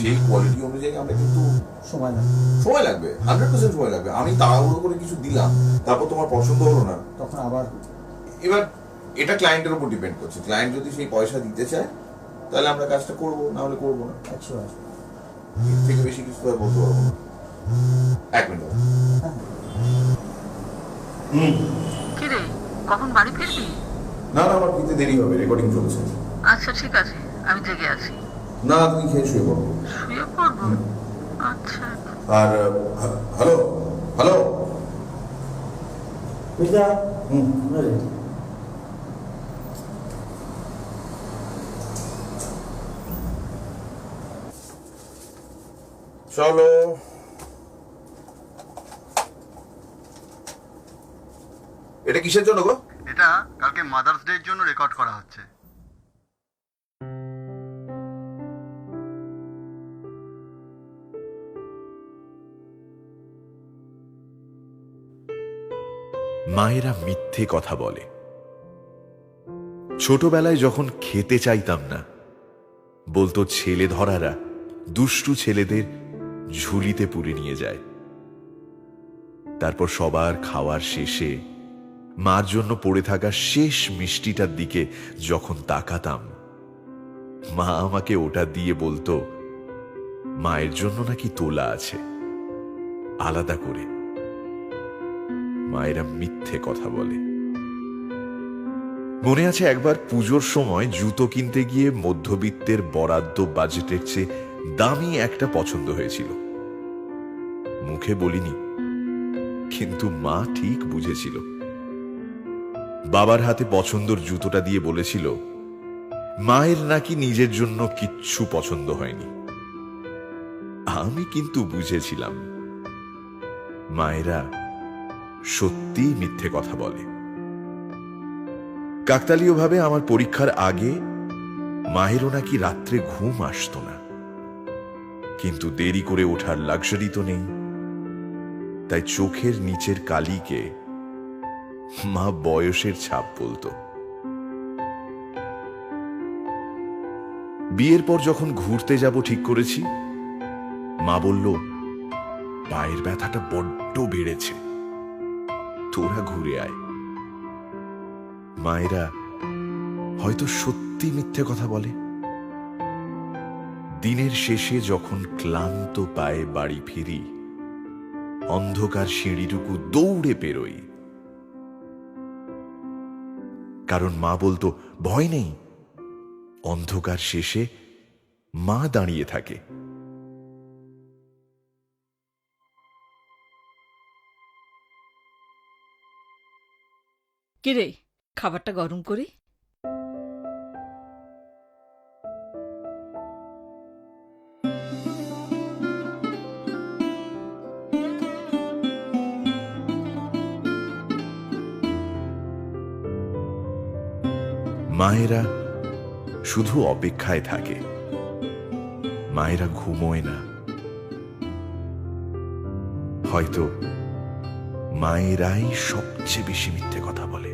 সেই কোয়ালিটি অনুযায়ী আমরা কিন্তু সময় লাগবে 100% সময় লাগবে। আমি তাড়াহুড়ো করে কিছু দিলাম, তারপর তোমার পছন্দ হলো না, তখন আবার এবার এটা ক্লায়েন্টের উপর ডিপেন্ড করছে। ক্লায়েন্ট যদি সেই পয়সা দিতে চায় তাহলে আমরা কাজটা করবো, না হলে করবো না। 100 এর থেকে বেশি কিছু তো আর বলতে পারবো না। 1 মিনিট। কি রে, কখন বাড়ি ফিরবি? না না, আমার ফিরতে দেরি হবে, রেকর্ডিং চলছে। আচ্ছা ঠিক আছে, আমি জেগে আছি। না, তুমি খেয়ে শুয়ে পড়ো। শুয়ে পড়বো? আচ্ছা। আর হ্যালো হ্যালো, চলো। এটা কিসের জন্য গো? এটা কালকে মাদার্স ডে এর জন্য রেকর্ড করা হচ্ছে। মায়েরা মিথ্যে কথা বলে। ছোটবেলায় যখন খেতে চাইতাম না, বলতো ছেলে ধরারা দুষ্টু ছেলেদের ঝুলিতে পুরে নিয়ে যায়। তারপর সবার খাওয়ার শেষে মার জন্য পড়ে থাকা শেষ মিষ্টিটার দিকে যখন তাকাতাম, মা আমাকে ওটা দিয়ে বলতো মায়ের জন্য নাকি তোলা আছে আলাদা করে। মায়েরা মিথ্যে কথা বলে। মনে আছে একবার পুজোর সময় জুতো কিনতে গিয়ে মধ্যবিত্তের বরাদ্দ বাজেটের চেয়ে দামি একটা পছন্দ হয়েছিল। মুখে বলিনি, কিন্তু মা ঠিক বুঝেছিল। বাবার হাতে পছন্দর জুতোটা দিয়ে বলেছিল মায়ের নাকি নিজের জন্য কিচ্ছু পছন্দ হয়নি। আমি কিন্তু বুঝেছিলাম মায়েরা সত্যি মিথ্যে কথা বলে। কাকতালীয়ভাবে আমার পরীক্ষার আগে মায়েরও নাকি রাত্রে ঘুম আসতো না, কিন্তু দেরি করে ওঠার লাক্সারি তো নেই। তাই চোখের নিচের কালিকে মা বয়সের ছাপ বলতো। বিয়ের পর যখন ঘুরতে যাব ঠিক করেছি, মা বলল পায়ের ব্যথাটা বড্ড বেড়েছে, তোরা ঘুরে আয়। মায়েরা হয়তো সত্যি মিথ্যে কথা বলে। দিনের শেষে যখন ক্লান্ত পায়ে বাড়ি ফিরি, অন্ধকার সিঁড়িটুকু দৌড়ে পেরোই, কারণ মা বলতো ভয় নেই, অন্ধকার শেষে মা দাঁড়িয়ে থাকে। কিরে, খাবারটা গরম করি? মায়েরা শুধু অপেক্ষায় থাকে, মায়েরা ঘুমোয় না। হয়তো মায়েরাই সবচেয়ে বেশি মিথ্যে কথা বলে।